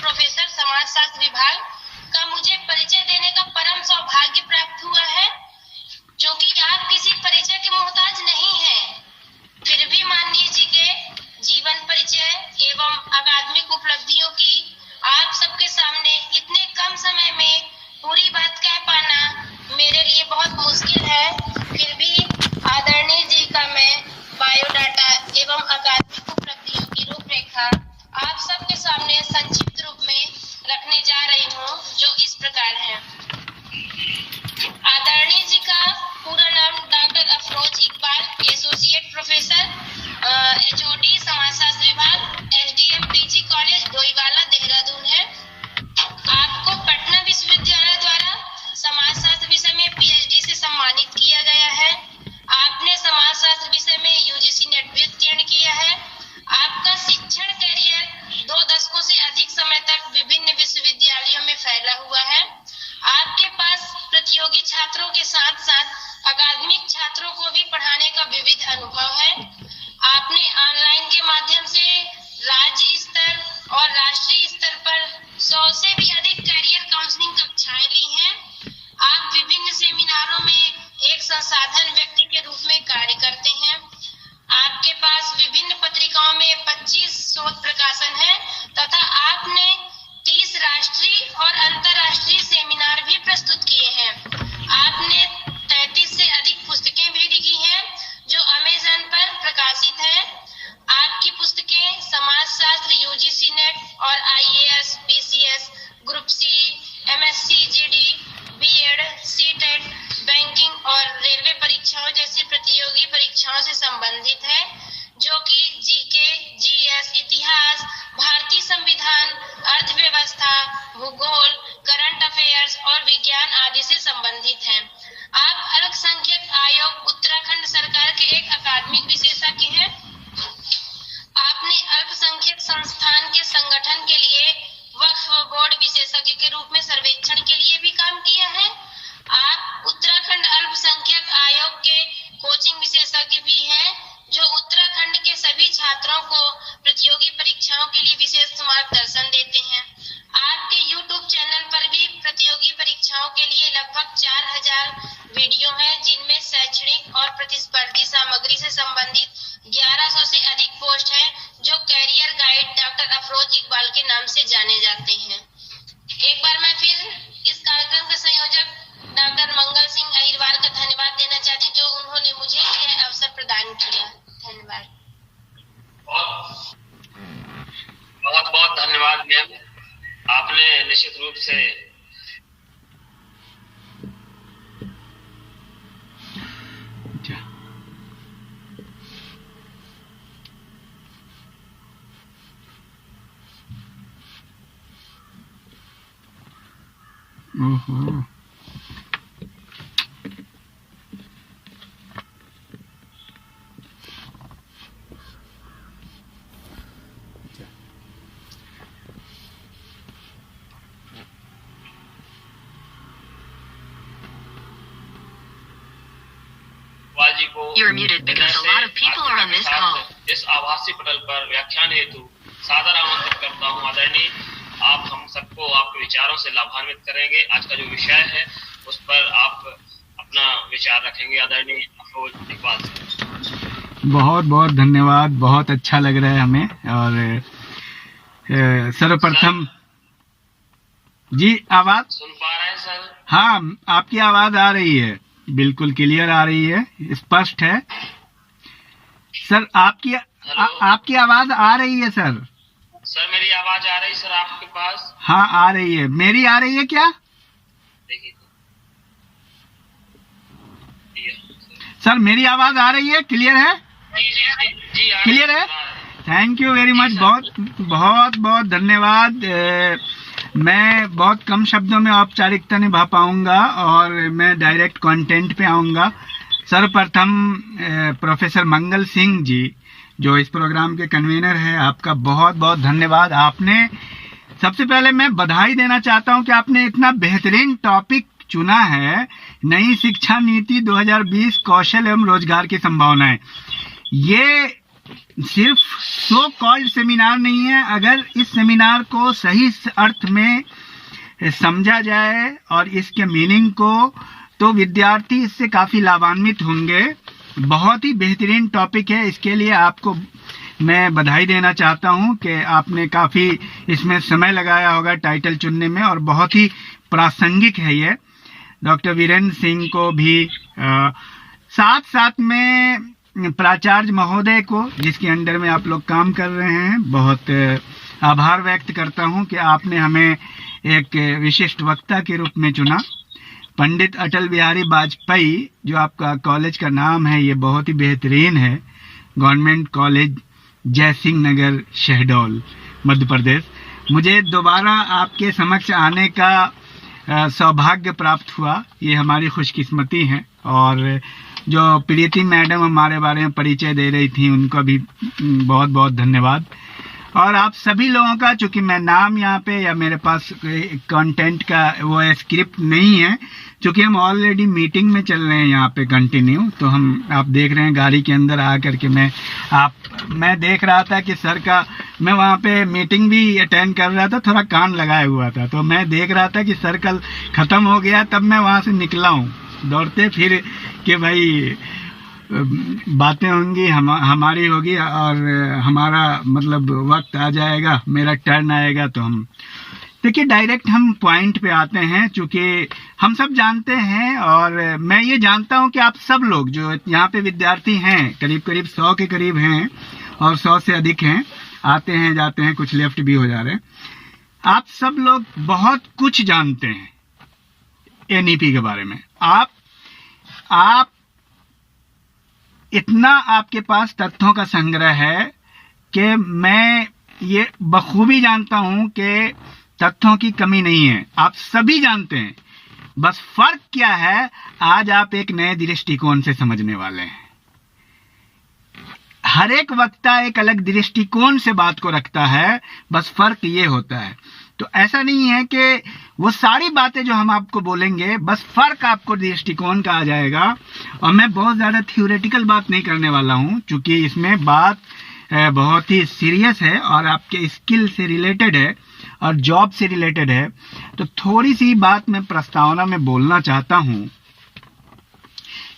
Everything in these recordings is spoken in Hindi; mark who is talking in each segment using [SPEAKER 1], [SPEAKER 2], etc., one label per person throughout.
[SPEAKER 1] प्रोफेसर समाजशास्त्र विभाग का मुझे परिचय देने का परम सौभाग्य प्राप्त हुआ है। क्योंकि आप किसी परिचय के मोहताज नहीं हैं, फिर भी माननीय जी के जीवन परिचय एवं अकादमिक उपलब्धियों की आप सबके सामने इतने कम समय में पूरी बात कह पाना मेरे लिए बहुत मुश्किल है। फिर भी आदरणीय जी का मैं बायोडाटा एवं अकादमिक उपलब्धियों की रूपरेखा आप सबके सामने संक्षिप्त रूप में रखने जा रही हूँ, जो इस प्रकार है। आदरणीय जी का पूरा नाम doctor Afroz Iqbal, associate professor HOD समाजशास्त्र विभाग, SDM PG college Doiwala Dehradun है। आपको पटना विश्वविद्यालय द्वारा समाजशास्त्र विषय में पीएचडी से सम्मानित किया गया है। आपने समाजशास्त्र विषय में यूजीसी नेट भी उत्तीर्ण किया है। आपका शिक्षण करियर 2 दशकों से अधिक समय तक विभिन्न विश्वविद्यालयों में फैला हुआ है। आपके पास प्रतियोगी छात्रों के साथ साथ अकादमिक छात्रों को भी पढ़ाने का विविध अनुभव है। आपने ऑनलाइन के माध्यम से राज्य स्तर और राष्ट्रीय स्तर पर 100 से भी अधिक करियर काउंसलिंग कक्षाएं ली हैं। आप विभिन्न सेमिनारों में एक संसाधन व्यक्ति के रूप में कार्य करते हैं। आपके पास विभिन्न पत्रिकाओं में 25 शोध प्रकाशन है तथा आपने 30 राष्ट्रीय और अंतर्राष्ट्रीय सेमिनार भी प्रस्तुत किए हैं। आपने 33 से अधिक पुस्तकें भी लिखी हैं जो अमेज़न पर प्रकाशित है। आपकी पुस्तकें समाजशास्त्र, यूजीसी नेट और IAS, PCS, group C, MSc, GD, BEd, CTET, banking और रेलवे परीक्षाओं जैसी प्रतियोगी परीक्षाओं से संबंधित है, जो कि जीके, जीएस, इतिहास, भारतीय संविधान, अर्थव्यवस्था, भूगोल, करंट अफेयर्स और विज्ञान आदि से संबंधित हैं। आप अल्पसंख्यक आयोग उत्तराखंड सरकार के एक अकादमिक विशेषज्ञ हैं। आपने अल्पसंख्यक संस्थान के संगठन के लिए वक्फ बोर्ड विशेषज्ञ के रूप में सर्वेक्षण के लिए भी काम किया है। आप उत्तराखंड अल्पसंख्यक आयोग के कोचिंग विशेषज्ञ भी हैं, जो उत्तराखंड के सभी छात्रों को प्रतियोगी परीक्षाओं के लिए विशेष मार्गदर्शन देते हैं। आपके YouTube चैनल पर भी प्रतियोगी परीक्षाओं के लिए लगभग 4000 वीडियो हैं, जिनमें शैक्षणिक और प्रतिस्पर्धी सामग्री से संबंधित 1100 से अधिक पोस्ट हैं, जो career guide doctor Afroz Iqbal के नाम से जाने जाते हैं। एक बार मैं फिर इस कार्यक्रम के संयोजक डॉक्टर मंगल सिंह अहिरवार का धन्यवाद देना चाहती हूँ, जो उन्होंने मुझे यह अवसर प्रदान किया। धन्यवाद।
[SPEAKER 2] बहुत बहुत धन्यवाद मैम। आपने निश्चित रूप से
[SPEAKER 3] You're muted because a lot of people are on this call.
[SPEAKER 2] इस आभासी पटल पर व्याख्यान हेतु सादर आमंत्रित करता हूं। आदरणीय, आप हम सबको आपके विचारों से लाभान्वित करेंगे। आज का जो विषय है उस पर आप अपना विचार रखेंगे। आदरणीय अफरोज इकबाल से
[SPEAKER 4] बहुत बहुत धन्यवाद। बहुत अच्छा लग रहा है हमें। और सर्वप्रथम जी, आवाज
[SPEAKER 2] सुन पा रहे हैं सर?
[SPEAKER 4] हाँ, आपकी आवाज आ रही है, बिल्कुल क्लियर आ रही है, स्पष्ट है सर। आपकी आवाज आ रही है सर।
[SPEAKER 2] सर मेरी आवाज आ रही सर आपके पास?
[SPEAKER 4] हाँ आ रही है। मेरी आ रही है क्या?
[SPEAKER 2] देखिए
[SPEAKER 4] सर, मेरी आवाज आ रही है, क्लियर है?
[SPEAKER 2] जी
[SPEAKER 4] क्लियर है। Thank you very much. बहुत बहुत धन्यवाद। मैं बहुत कम शब्दों में औपचारिकता निभा पाऊंगा और मैं डायरेक्ट कंटेंट पे आऊंगा। सर्वप्रथम प्रोफेसर मंगल सिंह जी, जो इस प्रोग्राम के कन्वीनर हैं, आपका बहुत बहुत धन्यवाद। आपने सबसे पहले मैं बधाई देना चाहता हूं कि आपने इतना बेहतरीन टॉपिक चुना है, नई शिक्षा नीति 2020 कौशल एवं रोजगार की संभावनाएं। ये सिर्फ सो कॉल्ड सेमिनार नहीं है। अगर इस सेमिनार को सही अर्थ में समझा जाए और इसके मीनिंग को, तो विद्यार्थी इससे काफ़ी लाभान्वित होंगे। बहुत ही बेहतरीन टॉपिक है। इसके लिए आपको मैं बधाई देना चाहता हूं कि आपने काफ़ी इसमें समय लगाया होगा टाइटल चुनने में, और बहुत ही प्रासंगिक है ये। डॉक्टर वीरेंद्र सिंह को भी साथ साथ में प्राचार्य महोदय को, जिसके अंडर में आप लोग काम कर रहे हैं, बहुत आभार व्यक्त करता हूं कि आपने हमें एक विशिष्ट वक्ता के रूप में चुना। पंडित अटल बिहारी वाजपेयी, जो आपका कॉलेज का नाम है, ये बहुत ही बेहतरीन है। गवर्नमेंट कॉलेज जयसिंह नगर, शहडोल, मध्य प्रदेश। मुझे दोबारा आपके समक्ष आने का सौभाग्य प्राप्त हुआ, ये हमारी खुशकिस्मती है। और जो प्रीति मैडम हमारे बारे में परिचय दे रही थी, उनका भी बहुत बहुत धन्यवाद। और आप सभी लोगों का, चूंकि मैं नाम यहाँ पे या मेरे पास कंटेंट का वो स्क्रिप्ट नहीं है, चूंकि हम ऑलरेडी मीटिंग में चल रहे हैं यहाँ पे कंटिन्यू, तो हम, आप देख रहे हैं गाड़ी के अंदर आकर के मैं देख रहा था कि सर का, मैं वहाँ पे मीटिंग भी अटेंड कर रहा था, थोड़ा कान लगाया हुआ था, तो मैं देख रहा था कि सर कल ख़त्म हो गया, तब मैं वहाँ से निकला हूँ दौड़ते फिर कि भाई बातें होंगी, हमारी होगी और हमारा मतलब वक्त आ जाएगा, मेरा टर्न आएगा। तो हम देखिए डायरेक्ट हम पॉइंट पे आते हैं, चूँकि हम सब जानते हैं और मैं ये जानता हूँ कि आप सब लोग जो यहाँ पे विद्यार्थी हैं, करीब करीब 100 के करीब हैं और 100 से अधिक हैं, आते हैं जाते हैं, कुछ लेफ्ट भी हो जा रहे हैं। आप सब लोग बहुत कुछ जानते हैं एनईपी के बारे में। आप इतना आपके पास तथ्यों का संग्रह है कि मैं ये बखूबी जानता हूं कि तथ्यों की कमी नहीं है, आप सभी जानते हैं। बस फर्क क्या है, आज आप एक नए दृष्टिकोण से समझने वाले हैं। हर एक वक्ता एक अलग दृष्टिकोण से बात को रखता है, बस फर्क ये होता है। तो ऐसा नहीं है कि वो सारी बातें जो हम आपको बोलेंगे, बस फर्क आपको दृष्टिकोण का आ जाएगा। और मैं बहुत ज़्यादा थ्योरेटिकल बात नहीं करने वाला हूँ, क्योंकि इसमें बात बहुत ही सीरियस है और आपके स्किल से रिलेटेड है और जॉब से रिलेटेड है। तो थोड़ी सी बात मैं प्रस्तावना में बोलना चाहता हूँ।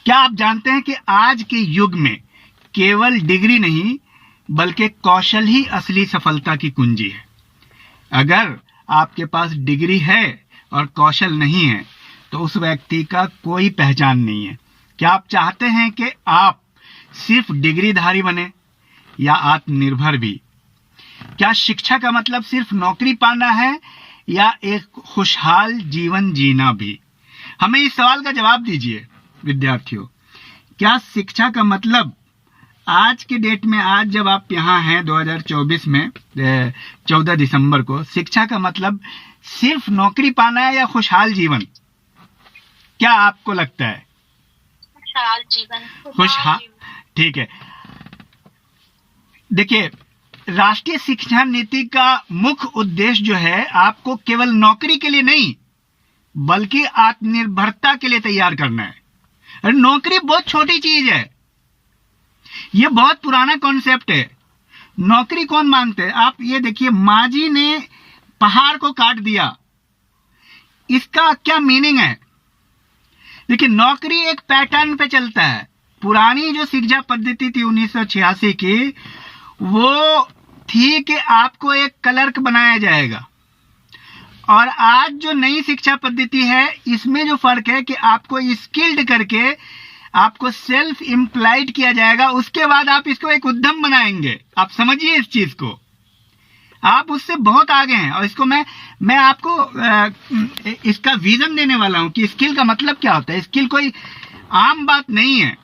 [SPEAKER 4] क्या आप जानते हैं कि आज के युग में केवल डिग्री नहीं, बल्कि कौशल ही असली सफलता की कुंजी है। अगर आपके पास डिग्री है और कौशल नहीं है, तो उस व्यक्ति का कोई पहचान नहीं है। क्या आप चाहते हैं कि आप सिर्फ डिग्रीधारी बने या आत्मनिर्भर भी? क्या शिक्षा का मतलब सिर्फ नौकरी पाना है या एक खुशहाल जीवन जीना भी? हमें इस सवाल का जवाब दीजिए विद्यार्थियों। क्या शिक्षा का मतलब आज के डेट में, आज जब आप यहाँ हैं 2024 में 14 दिसंबर को, शिक्षा का मतलब सिर्फ नौकरी पाना है या खुशहाल जीवन? क्या आपको लगता है?
[SPEAKER 1] खुशहाल जीवन।
[SPEAKER 4] खुशहाल, ठीक है। देखिए, राष्ट्रीय शिक्षा नीति का मुख्य उद्देश्य जो है, आपको केवल नौकरी के लिए नहीं, बल्कि आत्मनिर्भरता के लिए तैयार करना है। अरे नौकरी बहुत छोटी चीज है, ये बहुत पुराना कॉन्सेप्ट है। नौकरी कौन मांगते हैं? आप ये देखिए, मांझी ने पहाड़ को काट दिया, इसका क्या मीनिंग है? देखिए, नौकरी एक पैटर्न पे चलता है। पुरानी जो शिक्षा पद्धति थी 1986 की, वो थी कि आपको एक क्लर्क बनाया जाएगा। और आज जो नई शिक्षा पद्धति है, इसमें जो फर्क है कि आपको स्किल्ड करके आपको सेल्फ एम्प्लॉयड किया जाएगा। उसके बाद आप इसको एक उद्यम बनाएंगे। आप समझिए इस चीज को, आप उससे बहुत आगे हैं। और इसको मैं आपको इसका विजन देने वाला हूं कि स्किल का मतलब क्या होता है। स्किल कोई आम बात नहीं है।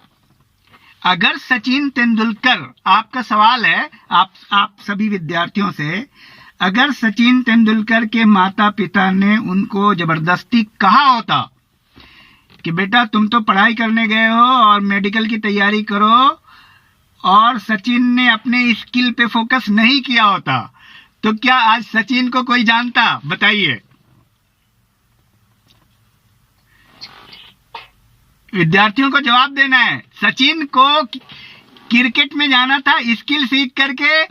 [SPEAKER 4] अगर सचिन तेंदुलकर, आपका सवाल है आप सभी विद्यार्थियों से, अगर सचिन तेंदुलकर के माता पिता ने उनको जबरदस्ती कहा होता कि बेटा तुम तो पढ़ाई करने गए हो और मेडिकल की तैयारी करो, और सचिन ने अपने स्किल पे फोकस नहीं किया होता, तो क्या आज सचिन को कोई जानता? बताइए विद्यार्थियों को, जवाब देना है। सचिन को क्रिकेट में जाना था स्किल सीख करके,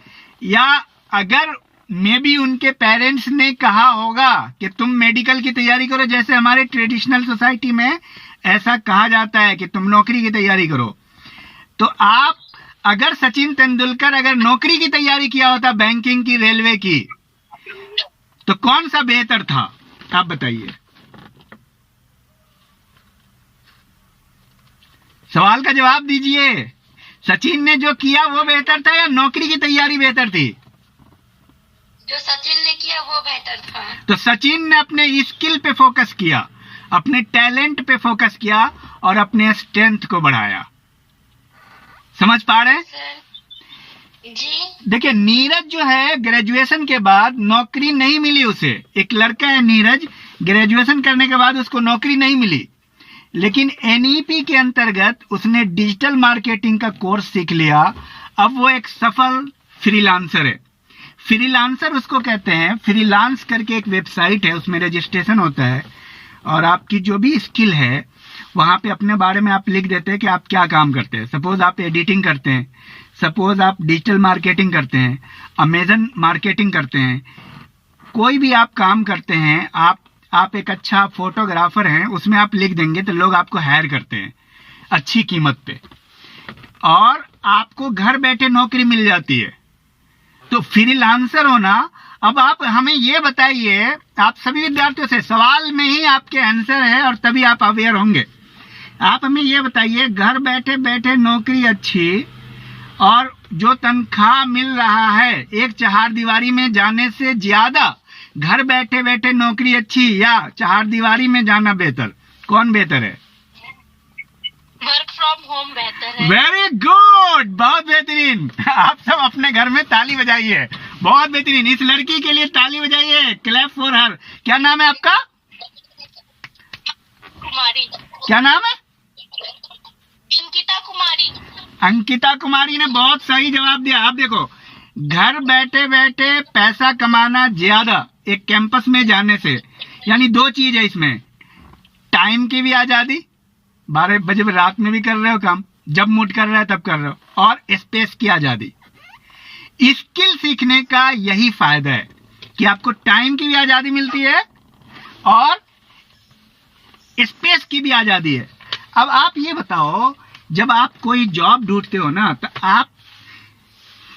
[SPEAKER 4] या अगर मे बी उनके पेरेंट्स ने कहा होगा कि तुम मेडिकल की तैयारी करो, जैसे हमारे ट्रेडिशनल सोसाइटी में ऐसा कहा जाता है कि तुम नौकरी की तैयारी करो, तो आप अगर सचिन तेंदुलकर अगर नौकरी की तैयारी किया होता बैंकिंग की, रेलवे की, तो कौन सा बेहतर था? आप बताइए, सवाल का जवाब दीजिए। सचिन ने जो किया वो बेहतर था या नौकरी की तैयारी बेहतर थी?
[SPEAKER 1] जो सचिन ने किया वो बेहतर था।
[SPEAKER 4] तो सचिन ने अपने स्किल पे फोकस किया, अपने टैलेंट पे फोकस किया और अपने स्ट्रेंथ को बढ़ाया। समझ पा रहे हैं?
[SPEAKER 1] जी।
[SPEAKER 4] देखिए, नीरज जो है ग्रेजुएशन के बाद नौकरी नहीं मिली उसे। एक लड़का है नीरज, ग्रेजुएशन करने के बाद उसको नौकरी नहीं मिली, लेकिन एनईपी के अंतर्गत उसने डिजिटल मार्केटिंग का कोर्स सीख लिया। अब वो एक सफल फ्रीलांसर है। फ्रीलांसर उसको कहते हैं। फ्रीलांस करके एक वेबसाइट है, उसमें रजिस्ट्रेशन होता है और आपकी जो भी स्किल है वहां पे अपने बारे में आप लिख देते हैं कि आप क्या काम करते हैं। सपोज आप एडिटिंग करते हैं, सपोज आप डिजिटल मार्केटिंग करते हैं, अमेजन मार्केटिंग करते हैं, कोई भी आप काम करते हैं, आप एक अच्छा फोटोग्राफर हैं, उसमें आप लिख देंगे तो लोग आपको हायर करते हैं अच्छी कीमत पे और आपको घर बैठे नौकरी मिल जाती है। तो फ्रीलांसर होना। अब आप हमें ये बताइए, आप सभी विद्यार्थियों से सवाल में ही आपके आंसर है और तभी आप अवेयर होंगे। आप हमें ये बताइए, घर बैठे बैठे नौकरी अच्छी और जो तनख्वाह मिल रहा है एक चार दीवारी में जाने से ज्यादा घर बैठे बैठे नौकरी अच्छी या चार दीवारी में जाना बेहतर, कौन बेहतर है?
[SPEAKER 1] वर्क फ्रॉम होम बेहतर है।
[SPEAKER 4] वेरी गुड, बहुत बेहतरीन। आप सब अपने घर में ताली बजाइए, बहुत बेहतरीन। इस लड़की के लिए ताली बजाइए, क्लैप फॉर हर। क्या नाम है आपका?
[SPEAKER 1] कुमारी।
[SPEAKER 4] क्या नाम है?
[SPEAKER 1] अंकिता कुमारी।
[SPEAKER 4] अंकिता कुमारी ने बहुत सही जवाब दिया। आप देखो, घर बैठे बैठे पैसा कमाना ज्यादा एक कैंपस में जाने से, यानी दो चीज है इसमें, टाइम की भी आजादी, 12 बजे रात में भी कर रहे हो काम, जब मूड कर रहा है तब कर रहे हो, और स्पेस की आजादी। स्किल सीखने का यही फायदा है कि आपको टाइम की भी आजादी मिलती है और स्पेस की भी आजादी है। अब आप ये बताओ, जब आप कोई जॉब ढूंढते हो ना, तो आप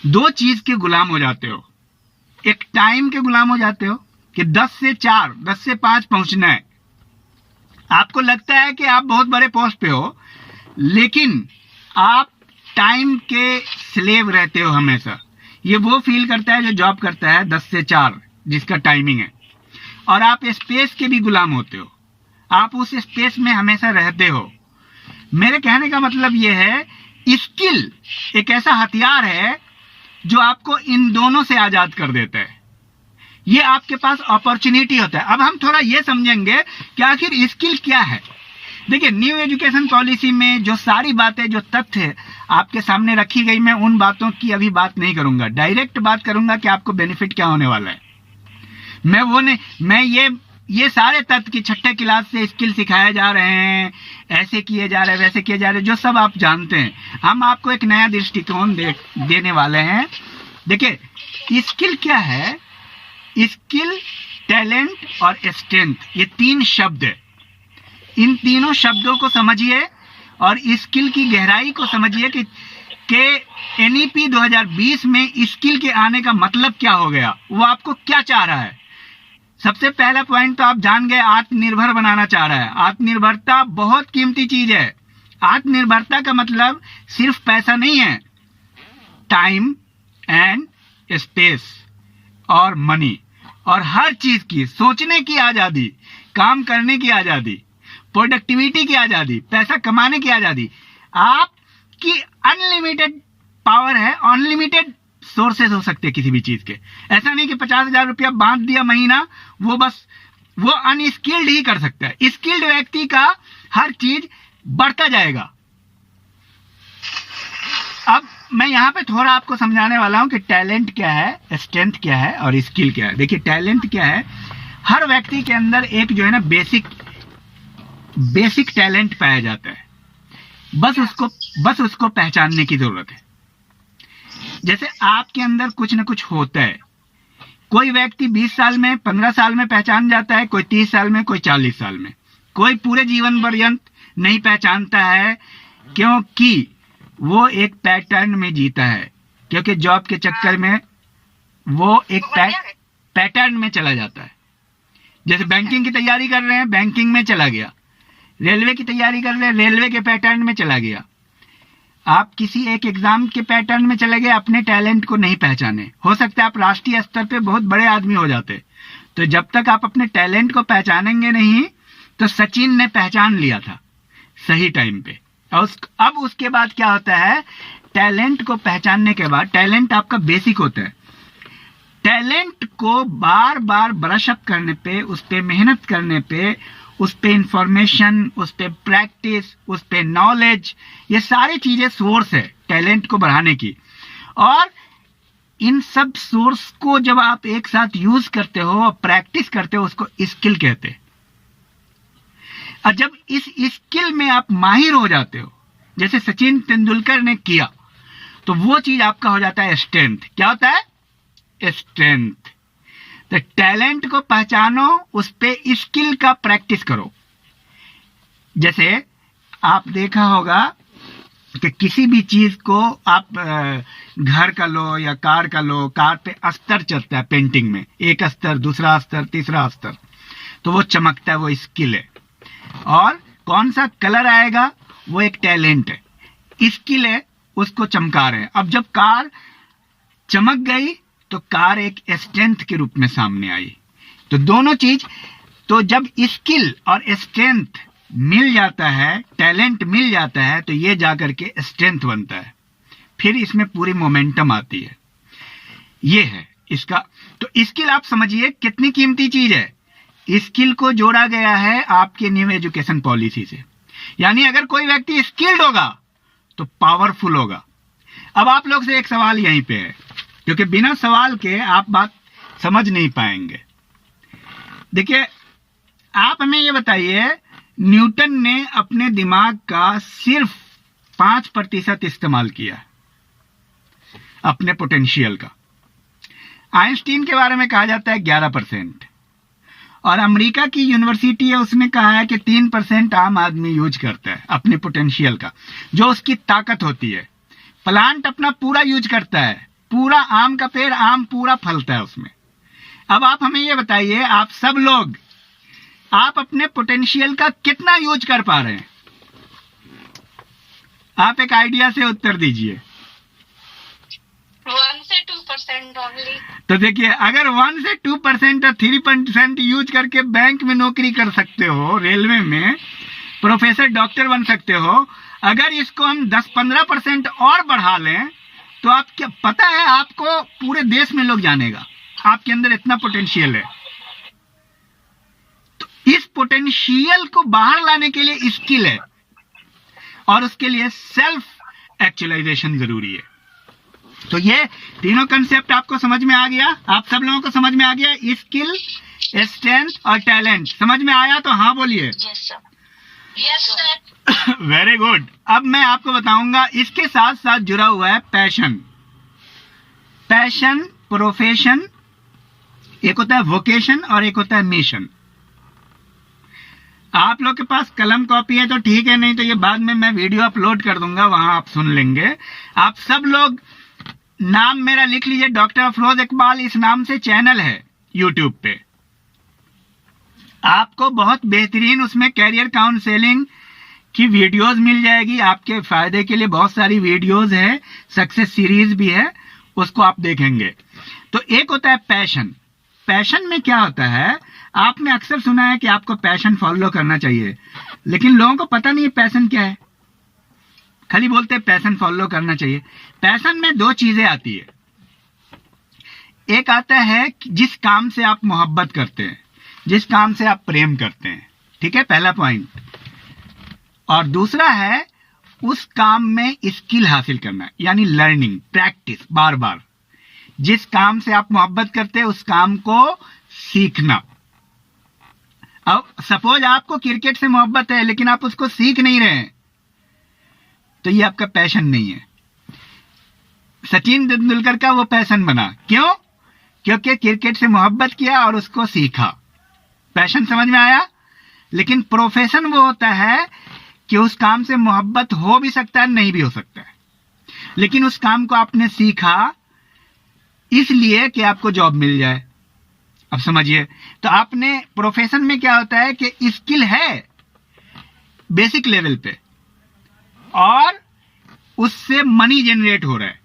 [SPEAKER 4] दो चीज के गुलाम हो जाते हो। एक टाइम के गुलाम हो जाते हो कि 10 से 4, 10 से 5 पहुंचना है। आपको लगता है कि आप बहुत बड़े पोस्ट पे हो, लेकिन आप टाइम के स्लेव रहते हो हमेशा। ये वो फील करता है जो जॉब करता है 10 से 4 जिसका टाइमिंग है। और आप स्पेस के भी गुलाम होते हो, आप उस स्पेस में हमेशा रहते हो। मेरे कहने का मतलब ये है, स्किल एक ऐसा हथियार है जो आपको इन दोनों से आजाद कर देता है। ये आपके पास अपॉर्चुनिटी होता है। अब हम थोड़ा ये समझेंगे कि आखिर स्किल क्या है। देखिए, न्यू एजुकेशन पॉलिसी में जो सारी बातें, जो तथ्य आपके सामने रखी गई, मैं उन बातों की अभी बात नहीं करूंगा। डायरेक्ट बात करूंगा कि आपको बेनिफिट क्या होने वाला है। मैं ये सारे तथ्य की छठे क्लास से स्किल सिखाए जा रहे हैं, ऐसे किए जा रहे हैं, वैसे किए जा रहे हैं, जो सब आप जानते हैं, हम आपको एक नया दृष्टिकोण देने वाले हैं। देखिए, स्किल क्या है? स्किल, टैलेंट और स्ट्रेंथ, ये 3 शब्द है। इन तीनों शब्दों को समझिए और स्किल की गहराई को समझिए कि एनईपी 2020 में स्किल के आने का मतलब क्या हो गया, वो आपको क्या चाह रहा है। सबसे पहला पॉइंट तो आप जान गए, आत्मनिर्भर बनाना चाह रहा है। आत्मनिर्भरता बहुत कीमती चीज है। आत्मनिर्भरता का मतलब सिर्फ पैसा नहीं है, टाइम एंड स्पेस और मनी, और हर चीज की सोचने की आजादी, काम करने की आजादी, प्रोडक्टिविटी की आजादी, पैसा कमाने की आजादी। आपकी अनलिमिटेड पावर है, अनलिमिटेड सोर्सेज हो सकते हैं किसी भी चीज के। ऐसा नहीं कि 50,000 रुपया बांट दिया महीना, वो अनस्किल्ड ही कर सकता है। स्किल्ड व्यक्ति का हर चीज बढ़ता जाएगा। अब मैं यहाँ पे थोड़ा आपको समझाने वाला हूं कि टैलेंट क्या है, स्ट्रेंथ क्या है और स्किल क्या है। देखिए, टैलेंट क्या है? हर व्यक्ति के अंदर एक जो है ना बेसिक टैलेंट पाया जाता है, बस उसको पहचानने की जरूरत है। जैसे आपके अंदर कुछ न कुछ होता है। कोई व्यक्ति 20 साल में, 15 साल में पहचान जाता है, कोई 30 साल में, कोई 40 साल में, कोई पूरे जीवन पर्यंत नहीं पहचानता है, क्योंकि वो एक पैटर्न में जीता है, क्योंकि जॉब के चक्कर में वो एक पैटर्न में चला जाता है। जैसे बैंकिंग की तैयारी कर रहे हैं, बैंकिंग में चला गया, रेलवे की तैयारी कर रहे हैं, रेलवे के पैटर्न में चला गया। आप किसी एक एग्जाम के पैटर्न में चले गए, अपने टैलेंट को नहीं पहचाने। हो सकता है आप राष्ट्रीय स्तर पे बहुत बड़े आदमी हो जाते। तो जब तक आप अपने टैलेंट को पहचानेंगे नहीं, तो सचिन ने पहचान लिया था सही टाइम पे। और अब उसके बाद क्या होता है, टैलेंट को पहचानने के बाद, टैलेंट आपका बेसिक होता है, टैलेंट को बार बार ब्रश अप करने पे, उस पे मेहनत करने पे, उस पे इंफॉर्मेशन, उस पे प्रैक्टिस, उस पे नॉलेज, ये सारी चीजें सोर्स है टैलेंट को बढ़ाने की। और इन सब सोर्स को जब आप एक साथ यूज करते हो और प्रैक्टिस करते हो, उसको स्किल कहते हैं। और जब इस स्किल में आप माहिर हो जाते हो, जैसे सचिन तेंदुलकर ने किया, तो वो चीज आपका हो जाता है स्ट्रेंथ। क्या होता है? स्ट्रेंथ। तो टैलेंट को पहचानो, उस पे स्किल का प्रैक्टिस करो। जैसे आप देखा होगा कि किसी भी चीज को आप घर का लो या कार का लो, कार पे अस्तर चलता है पेंटिंग में, एक अस्तर, दूसरा अस्तर, तीसरा अस्तर, तो वो चमकता है, वो स्किल है। और कौन सा कलर आएगा, वो एक टैलेंट है, स्किल है, उसको चमका रहे हैं। अब जब कार चमक गई तो कार एक स्ट्रेंथ के रूप में सामने आई। तो दोनों चीज, तो जब स्किल और स्ट्रेंथ मिल जाता है, टैलेंट मिल जाता है, तो ये जाकर के स्ट्रेंथ बनता है, फिर इसमें पूरी मोमेंटम आती है। ये है इसका। तो स्किल आप समझिए कितनी कीमती चीज है। स्किल को जोड़ा गया है आपके न्यू एजुकेशन पॉलिसी से, यानी अगर कोई व्यक्ति स्किल्ड होगा तो पावरफुल होगा। अब आप लोग से एक सवाल यहीं पे है, क्योंकि बिना सवाल के आप बात समझ नहीं पाएंगे। देखिए, आप हमें ये बताइए, न्यूटन ने अपने दिमाग का सिर्फ 5% इस्तेमाल किया, अपने पोटेंशियल का। आइंस्टीन के बारे में कहा जाता है 11%, और अमेरिका की यूनिवर्सिटी है, उसने कहा है कि 3% आम आदमी यूज करता है अपने पोटेंशियल का, जो उसकी ताकत होती है। प्लांट अपना पूरा यूज करता है, पूरा आम का पेड़, आम पूरा फलता है उसमें। अब आप हमें ये बताइए, आप सब लोग, आप अपने पोटेंशियल का कितना यूज कर पा रहे हैं? आप एक आइडिया से उत्तर दीजिए।
[SPEAKER 1] 1 से 2% ओनली।
[SPEAKER 4] तो देखिए, अगर 1 से 2% और 3% यूज करके बैंक में नौकरी कर सकते हो, रेलवे में प्रोफेसर, डॉक्टर बन सकते हो, अगर इसको हम 10-15% और बढ़ा लें, तो आप क्या पता है, आपको पूरे देश में लोग जानेगा, आपके अंदर इतना पोटेंशियल है। तो इस पोटेंशियल को बाहर लाने के लिए स्किल है, और उसके लिए सेल्फ एक्चुअलाइजेशन जरूरी है। तो ये तीनों कंसेप्ट आपको समझ में आ गया? आप सब लोगों को समझ में आ गया? स्किल, स्ट्रेंथ और टैलेंट समझ में आया? तो हाँ बोलिए।
[SPEAKER 1] Yes sir.
[SPEAKER 4] Very good. अब मैं आपको बताऊंगा, इसके साथ साथ जुड़ा हुआ है पैशन। पैशन, प्रोफेशन, एक होता है वोकेशन और एक होता है मिशन। आप लोग के पास कलम कॉपी है तो ठीक है, नहीं तो ये बाद में मैं वीडियो अपलोड कर दूंगा, वहां आप सुन लेंगे। आप सब लोग नाम मेरा लिख लीजिए, डॉक्टर अफरोज इकबाल, इस नाम से चैनल है यूट्यूब पे। आपको बहुत बेहतरीन उसमें कैरियर काउंसलिंग की वीडियोस मिल जाएगी, आपके फायदे के लिए बहुत सारी वीडियोस है, सक्सेस सीरीज भी है, उसको आप देखेंगे। तो एक होता है पैशन। पैशन में क्या होता है, आपने अक्सर सुना है कि आपको पैशन फॉलो करना चाहिए, लेकिन लोगों को पता नहीं है पैशन क्या है, खाली बोलते हैं पैशन फॉलो करना चाहिए। पैशन में 2 चीजें आती है। एक आता है जिस काम से आप मोहब्बत करते हैं, जिस काम से आप प्रेम करते हैं, ठीक है, पहला पॉइंट। और दूसरा है उस काम में स्किल हासिल करना, यानी लर्निंग, प्रैक्टिस, बार बार। जिस काम से आप मोहब्बत करते हैं उस काम को सीखना। अब सपोज आपको क्रिकेट से मोहब्बत है लेकिन आप उसको सीख नहीं रहे हैं, तो ये आपका पैशन नहीं है। सचिन तेंदुलकर का वो पैशन बना। क्यों? क्योंकि क्रिकेट से मोहब्बत किया और उसको सीखा। पैशन समझ में आया? लेकिन प्रोफेशन वो होता है कि उस काम से मोहब्बत हो भी सकता है, नहीं भी हो सकता है, लेकिन उस काम को आपने सीखा इसलिए कि आपको जॉब मिल जाए। अब समझिए, तो आपने प्रोफेशन में क्या होता है कि स्किल है बेसिक लेवल पे और उससे मनी जनरेट हो रहा है।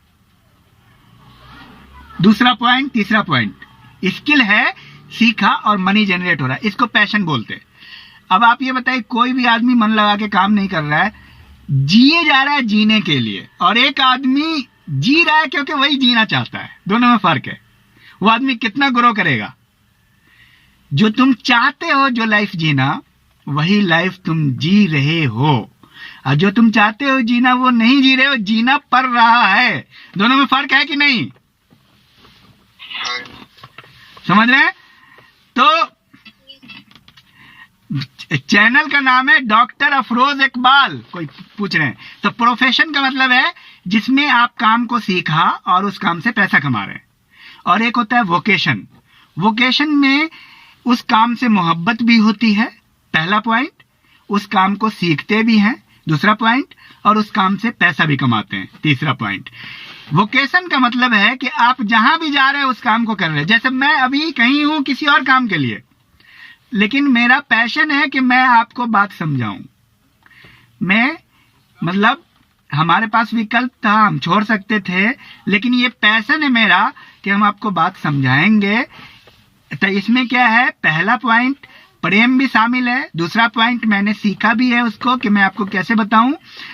[SPEAKER 4] दूसरा पॉइंट, तीसरा पॉइंट, स्किल है, सीखा और मनी जनरेट हो रहा है, इसको पैशन बोलते हैं। अब आप ये बताइए, कोई भी आदमी मन लगा के काम नहीं कर रहा है, जिए जा रहा है जीने के लिए, और एक आदमी जी रहा है क्योंकि वही जीना चाहता है, दोनों में फर्क है। वो आदमी कितना ग्रो करेगा? जो तुम चाहते हो जो लाइफ जीना, वही लाइफ तुम जी रहे हो, और जो तुम चाहते हो जीना वो नहीं जी रहे हो, जीना पड़ रहा है। दोनों में फर्क है कि नहीं? समझ रहे हैं? तो चैनल का नाम है डॉक्टर अफरोज इकबाल। कोई पूछ रहे हैं, तो प्रोफेशन का मतलब है जिसमें आप काम को सीखा और उस काम से पैसा कमा रहे हैं। और एक होता है वोकेशन। वोकेशन में उस काम से मोहब्बत भी होती है, पहला पॉइंट, उस काम को सीखते भी हैं, दूसरा पॉइंट, और उस काम से पैसा भी कमाते हैं, तीसरा पॉइंट। वोकेशन का मतलब है कि आप जहां भी जा रहे हैं उस काम को कर रहे हैं। जैसे मैं अभी कहीं हूं किसी और काम के लिए, लेकिन मेरा पैशन है कि मैं आपको बात समझाऊं। मैं मतलब हमारे पास विकल्प था, हम छोड़ सकते थे, लेकिन ये पैशन है मेरा कि हम आपको बात समझाएंगे। तो इसमें क्या है, पहला पॉइंट प्रेम भी शामिल है, दूसरा पॉइंट मैंने सीखा भी है उसको कि मैं आपको कैसे बताऊं,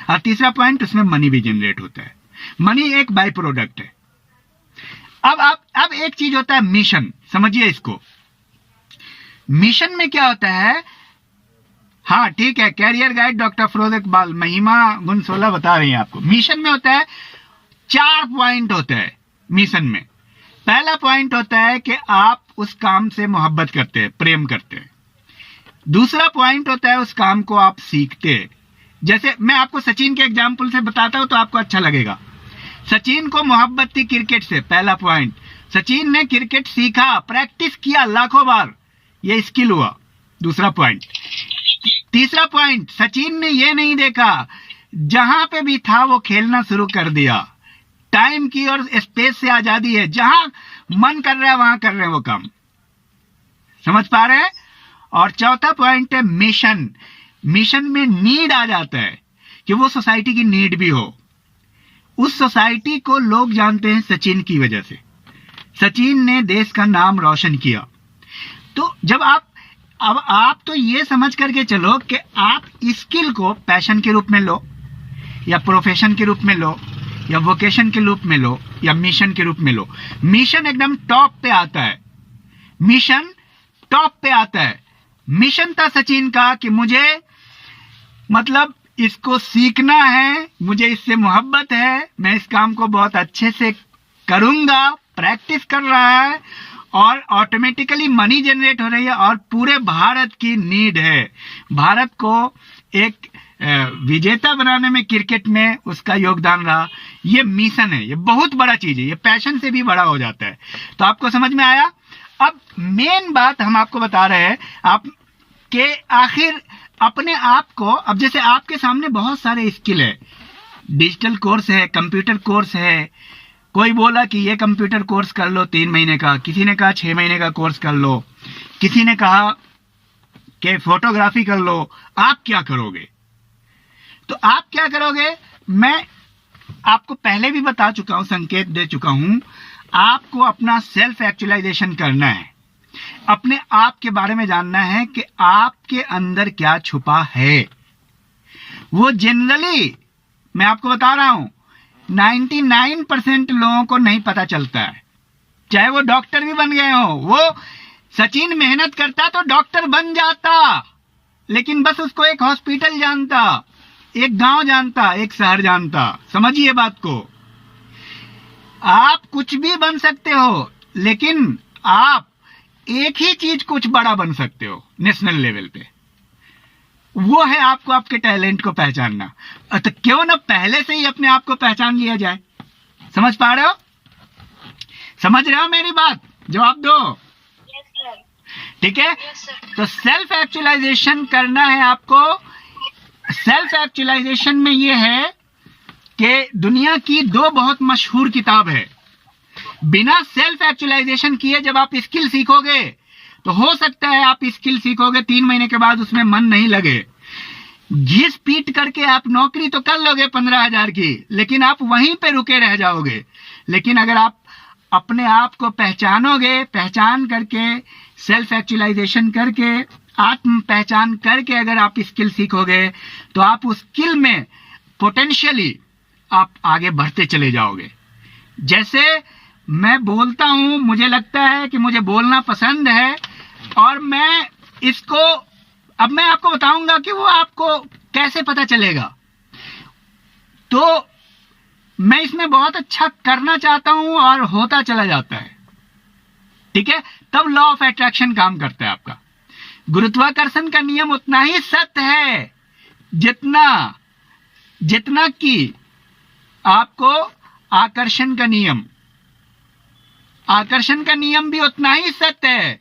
[SPEAKER 4] और तीसरा पॉइंट उसमें मनी भी जनरेट होता है। मनी एक बाई प्रोडक्ट है। अब एक चीज होता है मिशन, समझिए इसको। मिशन में क्या होता है, हाँ ठीक है, career guide doctor Afroz Iqbal, महिमा गुण 16 बता रही हैं आपको। मिशन में होता है 4 पॉइंट होते हैं मिशन में। पहला पॉइंट होता है कि आप उस काम से मोहब्बत करते हैं, प्रेम करते हैं। दूसरा पॉइंट होता है उस काम को आप सीखते हैं। जैसे मैं आपको सचिन के एग्जाम्पल से बताता हूं तो आपको अच्छा लगेगा। सचिन को मोहब्बत थी क्रिकेट से, पहला पॉइंट। सचिन ने क्रिकेट सीखा, प्रैक्टिस किया लाखों बार, ये स्किल हुआ, दूसरा पॉइंट। तीसरा पॉइंट, सचिन ने ये नहीं देखा, जहां पे भी था वो खेलना शुरू कर दिया। टाइम की और स्पेस से आजादी है, जहां मन कर रहा है वहां कर रहे हैं वो काम। समझ पा रहे हैं? और चौथा पॉइंट है मिशन। मिशन में नीड आ जाता है कि वो सोसाइटी की नीड भी हो। उस सोसाइटी को लोग जानते हैं सचिन की वजह से। सचिन ने देश का नाम रोशन किया। तो जब आप तो ये समझ करके चलो कि आप स्किल को पैशन के रूप में लो, या प्रोफेशन के रूप में लो, या वोकेशन के रूप में लो, या मिशन के रूप में लो। मिशन एकदम टॉप पे आता है, मिशन टॉप पे आता है। मिशन था सचिन का कि मुझे मतलब इसको सीखना है, मुझे इससे मोहब्बत है, मैं इस काम को बहुत अच्छे से करूंगा, प्रैक्टिस कर रहा है और ऑटोमेटिकली मनी जनरेट हो रही है और पूरे भारत की नीड है। भारत को एक विजेता बनाने में क्रिकेट में उसका योगदान रहा। ये मिशन है, ये बहुत बड़ा चीज है, ये पैशन से भी बड़ा हो जाता है। तो आपको समझ में आया? अब मेन बात हम आपको बता रहे हैं आप के आखिर अपने आप को, अब जैसे आपके सामने बहुत सारे स्किल है, डिजिटल कोर्स है, कंप्यूटर कोर्स है। कोई बोला कि ये कंप्यूटर कोर्स कर लो 3 महीने का, किसी ने कहा 6 महीने का कोर्स कर लो, किसी ने कहा कि फोटोग्राफी कर लो। आप क्या करोगे? तो आप क्या करोगे, मैं आपको पहले भी बता चुका हूं, संकेत दे चुका हूं। आपको अपना सेल्फ एक्चुअलाइजेशन करना है, अपने आप के बारे में जानना है कि आपके अंदर क्या छुपा है। वो जनरली मैं आपको बता रहा हूं 99% लोगों को नहीं पता चलता है, चाहे वो डॉक्टर भी बन गए हो। वो सचिन मेहनत करता तो डॉक्टर बन जाता, लेकिन बस उसको एक हॉस्पिटल जानता, एक गांव जानता, एक शहर जानता। समझिए बात को। आप कुछ भी बन सकते हो, लेकिन आप एक ही चीज कुछ बड़ा बन सकते हो नेशनल लेवल पे, वो है आपको आपके टैलेंट को पहचानना। तो क्यों ना पहले से ही अपने आप को पहचान लिया जाए। समझ पा रहे हो? समझ रहे हो मेरी बात? जवाब दो।
[SPEAKER 1] Yes sir.
[SPEAKER 4] ठीक है,
[SPEAKER 1] यस सर।
[SPEAKER 4] तो सेल्फ एक्चुअलाइजेशन करना है आपको। सेल्फ एक्चुअलाइजेशन में ये है कि दुनिया की 2 बहुत मशहूर किताब है। बिना सेल्फ एक्चुअलाइजेशन किए जब आप स्किल सीखोगे तो हो सकता है आप स्किल सीखोगे 3 महीने के बाद उसमें मन नहीं लगे, घिस पीट करके आप नौकरी तो कर लोगे 15,000 की, लेकिन आप वहीं पे रुके रह जाओगे। लेकिन अगर आप अपने आप को पहचानोगे, पहचान करके सेल्फ एक्चुअलाइजेशन करके आत्म पहचान करके अगर आप स्किल सीखोगे तो आप उस स्किल में पोटेंशियली आप आगे बढ़ते चले जाओगे। जैसे मैं बोलता हूं, मुझे लगता है कि मुझे बोलना पसंद है और मैं इसको अब मैं आपको बताऊंगा कि वो आपको कैसे पता चलेगा। तो मैं इसमें बहुत अच्छा करना चाहता हूं और होता चला जाता है। ठीक है, तब लॉ ऑफ अट्रैक्शन काम करता है आपका। गुरुत्वाकर्षण का नियम उतना ही सत्य है जितना कि आपको आकर्षण का नियम भी उतना ही सत्य है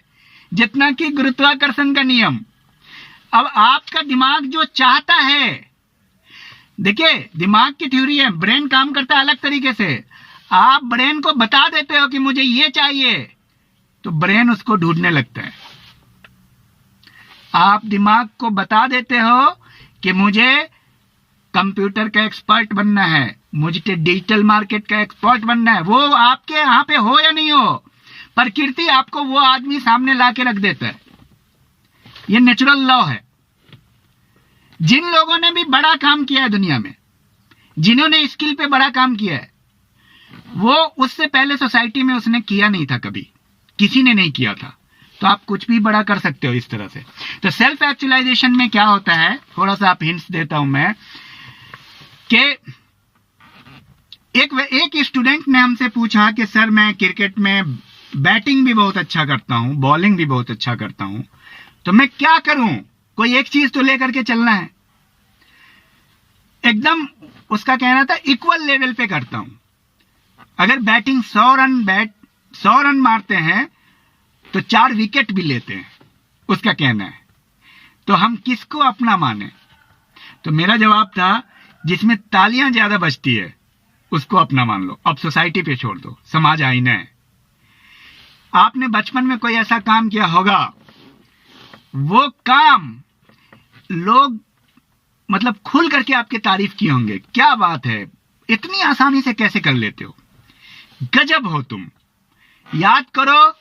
[SPEAKER 4] जितना कि गुरुत्वाकर्षण का नियम। अब आपका दिमाग जो चाहता है, देखिए दिमाग की थ्योरी है, ब्रेन काम करता है अलग तरीके से। आप ब्रेन को बता देते हो कि मुझे ये चाहिए तो ब्रेन उसको ढूंढने लगता है। आप दिमाग को बता देते हो कि मुझे कंप्यूटर का एक्सपर्ट बनना है, मुझे डिजिटल मार्केट का एक्सपर्ट बनना है, वो आपके यहां पे हो या नहीं हो, प्रकृति आपको वो आदमी सामने ला के रख देता है। ये नेचुरल लॉ है। जिन लोगों ने भी बड़ा काम किया है दुनिया में, जिन्होंने स्किल पे बड़ा काम किया है, वो उससे पहले सोसाइटी में उसने किया नहीं था, कभी किसी ने नहीं किया था। तो आप कुछ भी बड़ा कर सकते हो इस तरह से। तो सेल्फ एक्चुअलाइजेशन में क्या होता है, थोड़ा सा आप हिंट्स देता हूं मैं कि एक स्टूडेंट ने हमसे पूछा कि सर मैं क्रिकेट में बैटिंग भी बहुत अच्छा करता हूं, बॉलिंग भी बहुत अच्छा करता हूं, तो मैं क्या करूं? कोई एक चीज तो लेकर के चलना है। एकदम उसका कहना था इक्वल लेवल पे करता हूं। अगर बैटिंग 100 रन मारते हैं तो 4 विकेट भी लेते हैं, उसका कहना है। तो हम किसको अपना माने? तो मेरा जवाब था जिसमें तालियां ज्यादा बजती है उसको अपना मान लो। अब सोसाइटी पे छोड़ दो, समाज आईना है। आपने बचपन में कोई ऐसा काम किया होगा, वो काम लोग मतलब खुल करके आपकी तारीफ किए होंगे, क्या बात है, इतनी आसानी से कैसे कर लेते हो, गजब हो तुम। याद करो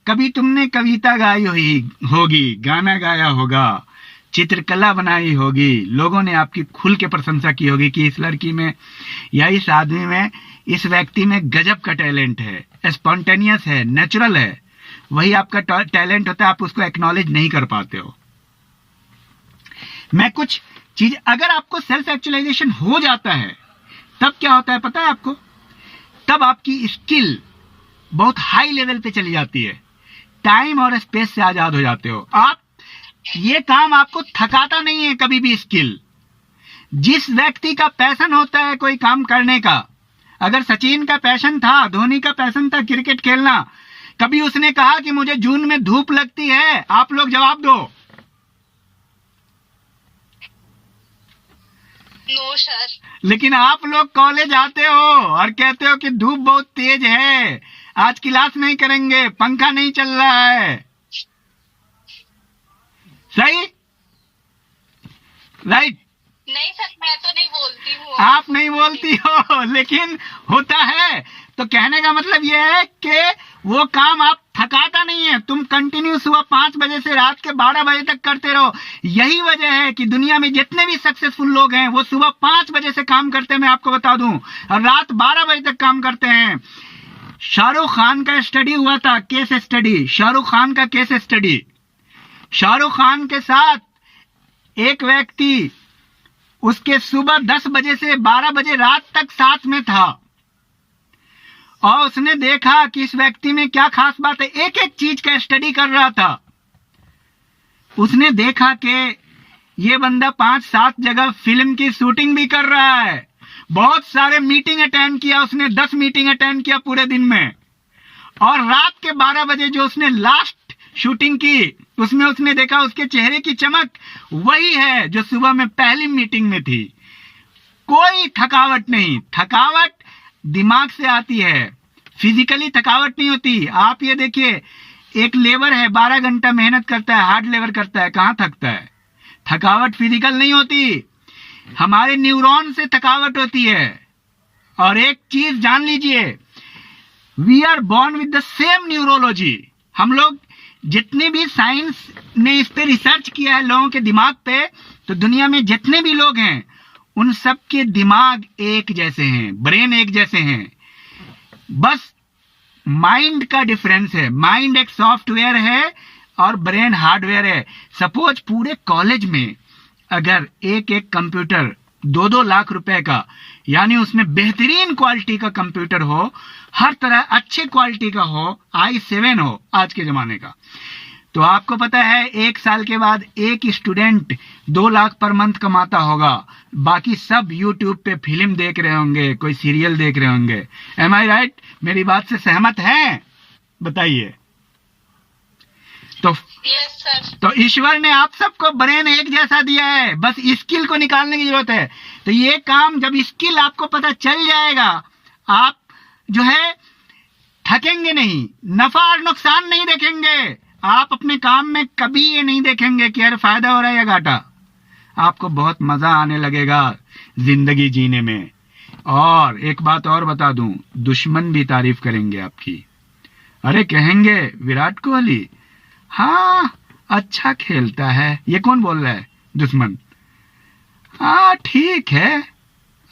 [SPEAKER 4] कभी तुमने कविता गाई होगी, गाना गाया होगा, चित्रकला बनाई होगी, लोगों ने आपकी खुल के प्रशंसा की होगी कि इस लड़की में या इस आदमी में, इस व्यक्ति में गजब का टैलेंट है, स्पॉन्टेनियस है, नेचुरल है। वही आपका टैलेंट होता है, आप उसको एक्नॉलेज नहीं कर पाते हो। मैं कुछ चीज, अगर आपको सेल्फ एक्चुअलाइजेशन हो जाता है तब क्या होता है पता है आपको? तब आपकी स्किल बहुत हाई लेवल पे चली जाती है, टाइम और स्पेस से आजाद हो जाते हो आप। ये काम आपको थकाता नहीं है कभी भी। स्किल, जिस व्यक्ति का पैशन होता है कोई काम करने का, अगर सचिन का पैशन था, धोनी का पैशन था क्रिकेट खेलना, कभी उसने कहा कि मुझे जून में धूप लगती है? आप लोग जवाब दो।
[SPEAKER 1] No sir.
[SPEAKER 4] लेकिन आप लोग कॉलेज आते हो और कहते हो कि धूप बहुत तेज है, आज क्लास नहीं करेंगे, पंखा नहीं चल रहा है। सही? राइट?
[SPEAKER 1] नहीं सर, मैं तो नहीं बोलती हूँ।
[SPEAKER 4] आप नहीं बोलती हो, लेकिन होता है। तो कहने का मतलब यह है कि वो काम आप थकाता नहीं है, तुम कंटिन्यू सुबह 5 बजे से रात के 12 बजे तक करते रहो। यही वजह है कि दुनिया में जितने भी सक्सेसफुल लोग हैं वो सुबह 5 बजे से काम करते हैं, मैं आपको बता दूं, और रात 12 बजे तक काम करते हैं। शाहरुख खान का स्टडी हुआ था, केस स्टडी, शाहरुख खान का केस स्टडी। शाहरुख खान के साथ एक व्यक्ति उसके सुबह 10 बजे से 12 बजे रात तक साथ में था और उसने देखा कि इस व्यक्ति में क्या खास बात है। एक एक चीज का स्टडी कर रहा था। उसने देखा कि ये बंदा 5-7 जगह फिल्म की शूटिंग भी कर रहा है, बहुत सारे मीटिंग अटेंड किया उसने, 10 मीटिंग अटेंड किया पूरे दिन में। और रात के 12 बजे जो उसने लास्ट शूटिंग की, उसमें उसने देखा उसके चेहरे की चमक वही है जो सुबह में पहली मीटिंग में थी। कोई थकावट नहीं। थकावट दिमाग से आती है, फिजिकली थकावट नहीं होती। आप ये देखिए, एक लेबर है 12 घंटा मेहनत करता है, हार्ड लेबर करता है, कहां थकता है? थकावट फिजिकल नहीं होती, हमारे न्यूरॉन से थकावट होती है। और एक चीज जान लीजिए, we are born with the same neurology. हम लोग, जितने भी साइंस ने इस पे रिसर्च किया है लोगों के दिमाग पे, तो दुनिया में जितने भी लोग हैं उन सब के दिमाग एक जैसे हैं, ब्रेन एक जैसे हैं, बस माइंड का डिफरेंस है। माइंड एक सॉफ्टवेयर है और ब्रेन हार्डवेयर है। सपोज पूरे कॉलेज में अगर एक एक कंप्यूटर 2-2 लाख रुपए का, यानी उसमें बेहतरीन क्वालिटी का कंप्यूटर हो, हर तरह अच्छे क्वालिटी का हो, i7 हो आज के जमाने का, तो आपको पता है 1 साल के बाद एक स्टूडेंट 2 लाख पर मंथ कमाता होगा, बाकी सब यूट्यूब पे फिल्म देख रहे होंगे, कोई सीरियल देख रहे होंगे। एम आई राइट? मेरी बात से सहमत हैं? बताइए। तो
[SPEAKER 1] यस सर।
[SPEAKER 4] तो ईश्वर ने आप सबको ब्रेन एक जैसा दिया है, बस स्किल को निकालने की जरूरत है। तो ये काम, जब स्किल आपको पता चल जाएगा, आप जो है थकेंगे नहीं, नफा और नुकसान नहीं देखेंगे। आप अपने काम में कभी ये नहीं देखेंगे कि यार फायदा हो रहा है या घाटा। आपको बहुत मजा आने लगेगा जिंदगी जीने में। और एक बात और बता दूं, दुश्मन भी तारीफ करेंगे आपकी। अरे कहेंगे विराट कोहली, हाँ अच्छा खेलता है। ये कौन बोल रहा है? दुश्मन। हाँ ठीक है,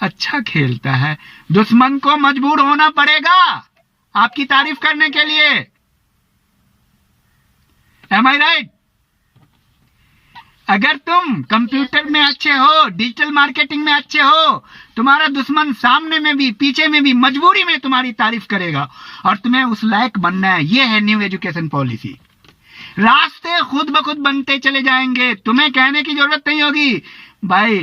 [SPEAKER 4] अच्छा खेलता है। दुश्मन को मजबूर होना पड़ेगा आपकी तारीफ करने के लिए। एम आई राइट? अगर तुम कंप्यूटर में अच्छे हो, डिजिटल मार्केटिंग में अच्छे हो, तुम्हारा दुश्मन सामने में भी पीछे में भी मजबूरी में तुम्हारी तारीफ करेगा और तुम्हें उस लायक बनना है। ये है न्यू एजुकेशन पॉलिसी। रास्ते खुद ब खुद बनते चले जाएंगे, तुम्हें कहने की जरूरत नहीं होगी। भाई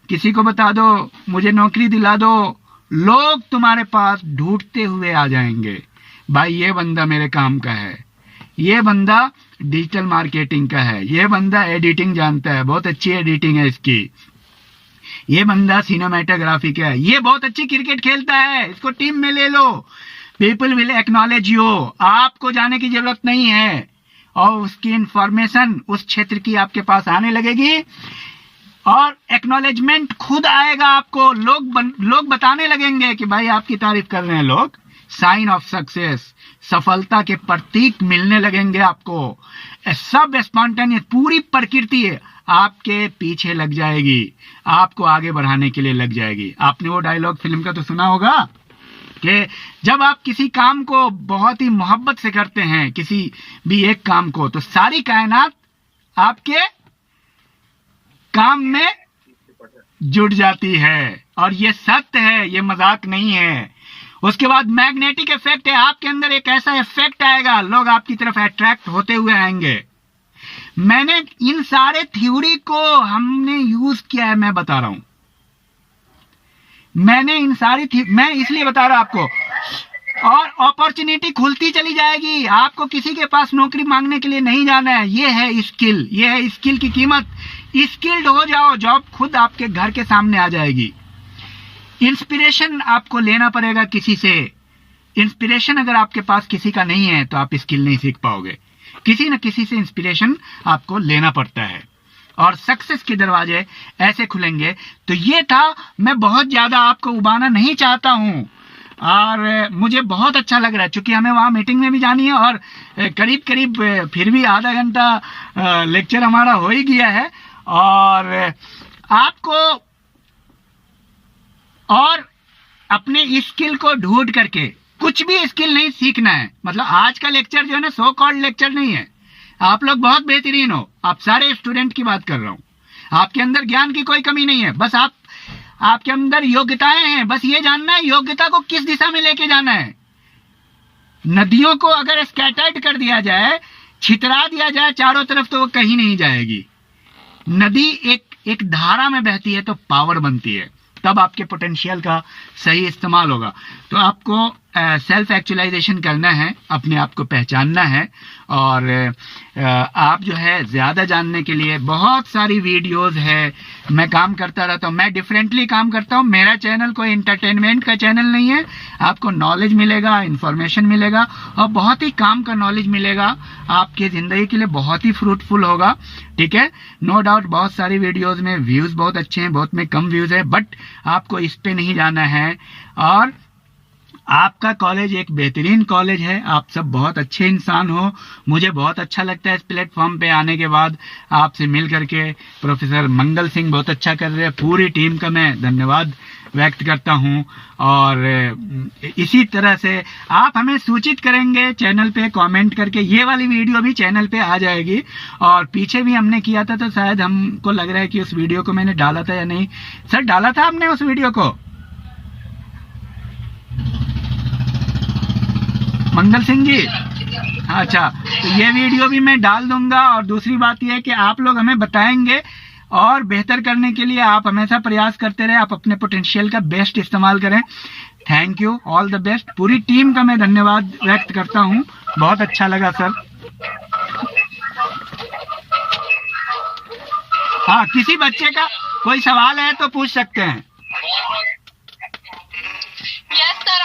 [SPEAKER 4] किसी को बता दो मुझे नौकरी दिला दो, लोग तुम्हारे पास ढूंढते हुए आ जाएंगे। भाई ये बंदा मेरे काम का है, ये बंदा डिजिटल मार्केटिंग का है, ये बंदा एडिटिंग जानता है, बहुत अच्छी एडिटिंग है इसकी, ये बंदा सिनेमेटोग्राफी का है, ये बहुत अच्छी क्रिकेट खेलता है, इसको टीम में ले लो। People will acknowledge you. आपको जाने की जरूरत नहीं है और उसकी इंफॉर्मेशन उस क्षेत्र की आपके पास आने लगेगी और एक्नॉलेजमेंट खुद आएगा आपको। लोग बताने लगेंगे कि भाई आपकी तारीफ कर रहे हैं लोग। साइन ऑफ सक्सेस, सफलता के प्रतीक मिलने लगेंगे आपको। सब स्पॉन्टेनियस, पूरी प्रकृति आपके पीछे लग जाएगी, आपको आगे बढ़ाने के लिए लग जाएगी। आपने वो डायलॉग फिल्म का तो सुना होगा कि जब आप किसी काम को बहुत ही मोहब्बत से करते हैं, किसी भी एक काम को, तो सारी कायनात आपके काम में जुड़ जाती है। और ये सत्य है, ये मजाक नहीं है। उसके बाद मैग्नेटिक इफेक्ट है, आपके अंदर एक ऐसा इफेक्ट आएगा, लोग आपकी तरफ अट्रैक्ट होते हुए आएंगे। मैंने इन सारे थ्योरी को हमने यूज किया है, मैं बता रहा हूं। मैंने इन सारी मैं इसलिए बता रहा आपको। और अपॉर्चुनिटी खुलती चली जाएगी, आपको किसी के पास नौकरी मांगने के लिए नहीं जाना है। ये है स्किल, ये है स्किल की कीमत। स्किल्ड हो जाओ, जॉब खुद आपके घर के सामने आ जाएगी। इंस्पिरेशन आपको लेना पड़ेगा किसी से। इंस्पिरेशन अगर आपके पास किसी का नहीं है तो आप स्किल नहीं सीख पाओगे। किसी न किसी से इंस्पिरेशन आपको लेना पड़ता है और सक्सेस के दरवाजे ऐसे खुलेंगे। तो ये था, मैं बहुत ज्यादा आपको उबाना नहीं चाहता हूं और मुझे बहुत अच्छा लग रहा है, क्योंकि हमें वहां मीटिंग में भी जानी है और करीब करीब फिर भी आधा घंटा लेक्चर हमारा हो ही गया है। और आपको और अपने स्किल को ढूंढ करके कुछ भी स्किल नहीं सीखना है। मतलब आज का लेक्चर जो है ना, सो कॉल्ड लेक्चर नहीं है। आप लोग बहुत बेहतरीन हो, आप सारे स्टूडेंट की बात कर रहा हूं। आपके अंदर ज्ञान की कोई कमी नहीं है, बस आपके अंदर योग्यताएं हैं। बस ये जानना है योग्यता को किस दिशा में लेके जाना है। नदियों को अगर स्कैटर्ड कर दिया जाए, छितरा दिया जाए चारों तरफ, तो वो कहीं नहीं जाएगी। नदी एक धारा में बहती है तो पावर बनती है। तब आपके पोटेंशियल का सही इस्तेमाल होगा। तो आपको सेल्फ एक्चुअलाइजेशन करना है, अपने आप को पहचानना है, और आप जो है ज़्यादा जानने के लिए बहुत सारी वीडियोस है। मैं काम करता रहता हूँ, मैं डिफरेंटली काम करता हूँ। मेरा चैनल कोई इंटरटेनमेंट का चैनल नहीं है। आपको नॉलेज मिलेगा, इंफॉर्मेशन मिलेगा, और बहुत ही काम का नॉलेज मिलेगा, आपकी ज़िंदगी के लिए बहुत ही फ्रूटफुल होगा। ठीक है, नो डाउट बहुत सारी वीडियोस में व्यूज़ बहुत अच्छे हैं, बहुत में कम व्यूज़ है, बट आपको इस पे नहीं जाना है। और आपका कॉलेज एक बेहतरीन कॉलेज है, आप सब बहुत अच्छे इंसान हो। मुझे बहुत अच्छा लगता है इस प्लेटफॉर्म पे आने के बाद आपसे मिल करके। प्रोफेसर मंगल सिंह बहुत अच्छा कर रहे हैं, पूरी टीम का मैं धन्यवाद व्यक्त करता हूं। और इसी तरह से आप हमें सूचित करेंगे चैनल पे कमेंट करके, ये वाली वीडियो भी चैनल पे आ जाएगी। और पीछे भी हमने किया था, तो शायद हमको लग रहा है कि उस वीडियो को मैंने डाला था या नहीं। सर डाला था आपने उस वीडियो को, मंगल सिंह जी? अच्छा, तो ये वीडियो भी मैं डाल दूंगा। और दूसरी बात यह है कि आप लोग हमें बताएंगे, और बेहतर करने के लिए आप हमेशा प्रयास करते रहे, आप अपने पोटेंशियल का बेस्ट इस्तेमाल करें। Thank you, all the best. पूरी टीम का मैं धन्यवाद व्यक्त करता हूं, बहुत अच्छा लगा सर। हाँ, किसी बच्चे का कोई सवाल है तो पूछ सकते हैं।
[SPEAKER 1] यस सर,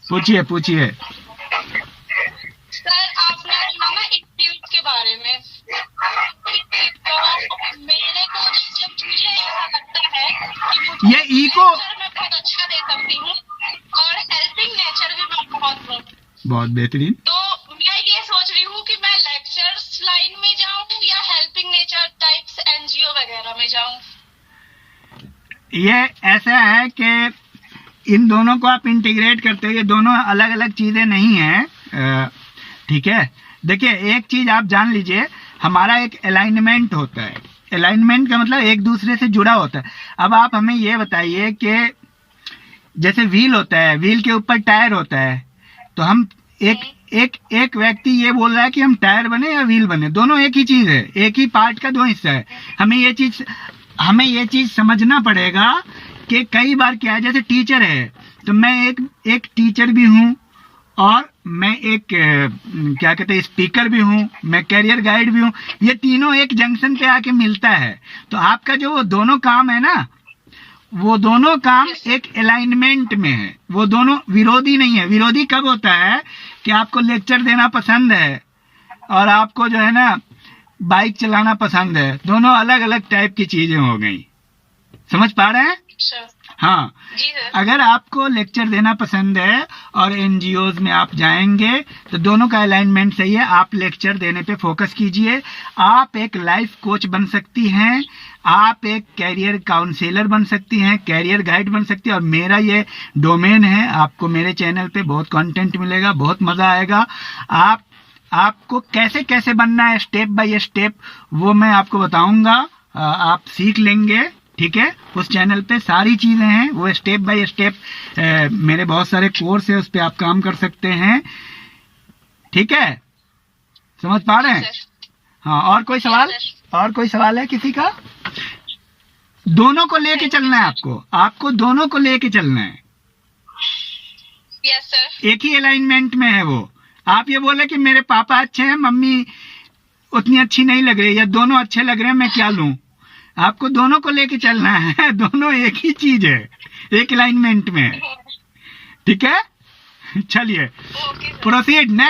[SPEAKER 4] पूछिए पूछिए।
[SPEAKER 1] सर आपने बोला ना इंस्टीट्यूट के बारे में, तो मेरे को जब मुझे ऐसा लगता है कि मुझे
[SPEAKER 4] ये इको
[SPEAKER 1] मैं बहुत अच्छा दे सकती हूँ, और हेल्पिंग नेचर भी मैं बहुत हूँ।
[SPEAKER 4] बहुत बेहतरीन।
[SPEAKER 1] तो मैं ये सोच रही हूँ कि मैं लेक्चर्स लाइन में जाऊँ या हेल्पिंग नेचर टाइप्स एनजीओ वगैरह में जाऊँ।
[SPEAKER 4] ये ऐसा है कि इन दोनों को आप इंटीग्रेट करते हो, ये दोनों अलग अलग चीजें नहीं हैं। ठीक है, देखिए एक चीज आप जान लीजिए, हमारा एक अलाइनमेंट होता है। अलाइनमेंट का मतलब एक दूसरे से जुड़ा होता है। अब आप हमें ये बताइए कि जैसे व्हील होता है, व्हील के ऊपर टायर होता है, तो हम एक व्यक्ति ये बोल रहा है कि हम टायर बने या व्हील बने, दोनों एक ही चीज है, एक ही पार्ट का दो हिस्सा है। हमें ये चीज समझना पड़ेगा कि कई बार क्या है, जैसे टीचर है, तो मैं एक टीचर भी हूँ, और मैं एक क्या कहते हैं स्पीकर भी हूँ, मैं कैरियर गाइड भी हूँ। ये तीनों एक जंक्शन पे आके मिलता है। तो आपका जो वो दोनों काम है ना, वो दोनों काम एक अलाइनमेंट में है, वो दोनों विरोधी नहीं है। विरोधी कब होता है कि आपको लेक्चर देना पसंद है और आपको जो है ना बाइक चलाना पसंद है, दोनों अलग अलग टाइप की चीजें हो गई। समझ पा रहे हैं? हाँ, अगर आपको लेक्चर देना पसंद है और एनजीओज में आप जाएंगे तो दोनों का अलाइनमेंट सही है। आप लेक्चर देने पे फोकस कीजिए। आप एक लाइफ कोच बन सकती हैं, आप एक कैरियर काउंसलर बन सकती हैं, कैरियर गाइड बन सकती हैं। और मेरा ये डोमेन है, आपको मेरे चैनल पे बहुत कंटेंट मिलेगा, बहुत मजा आएगा। आपको कैसे कैसे बनना है स्टेप बाय स्टेप, वो मैं आपको बताऊंगा, आप सीख लेंगे। ठीक है, उस चैनल पे सारी चीजें हैं, वो स्टेप बाय स्टेप मेरे बहुत सारे कोर्स है, उस पे आप काम कर सकते हैं। ठीक है, समझ पा रहे हैं? हाँ, और कोई सवाल? और कोई सवाल है किसी का? दोनों को लेके चलना है, आपको दोनों को लेके चलना है।
[SPEAKER 1] Yes sir. एक
[SPEAKER 4] ही अलाइनमेंट में है वो। आप ये बोले कि मेरे पापा अच्छे हैं, मम्मी उतनी अच्छी नहीं लग रही, या दोनों अच्छे लग रहे हैं, मैं क्या लूं? आपको दोनों को लेके चलना है। दोनों एक ही चीज है, एक अलाइनमेंट में। ठीक है, चलिए प्रोसीड नेक्स्ट।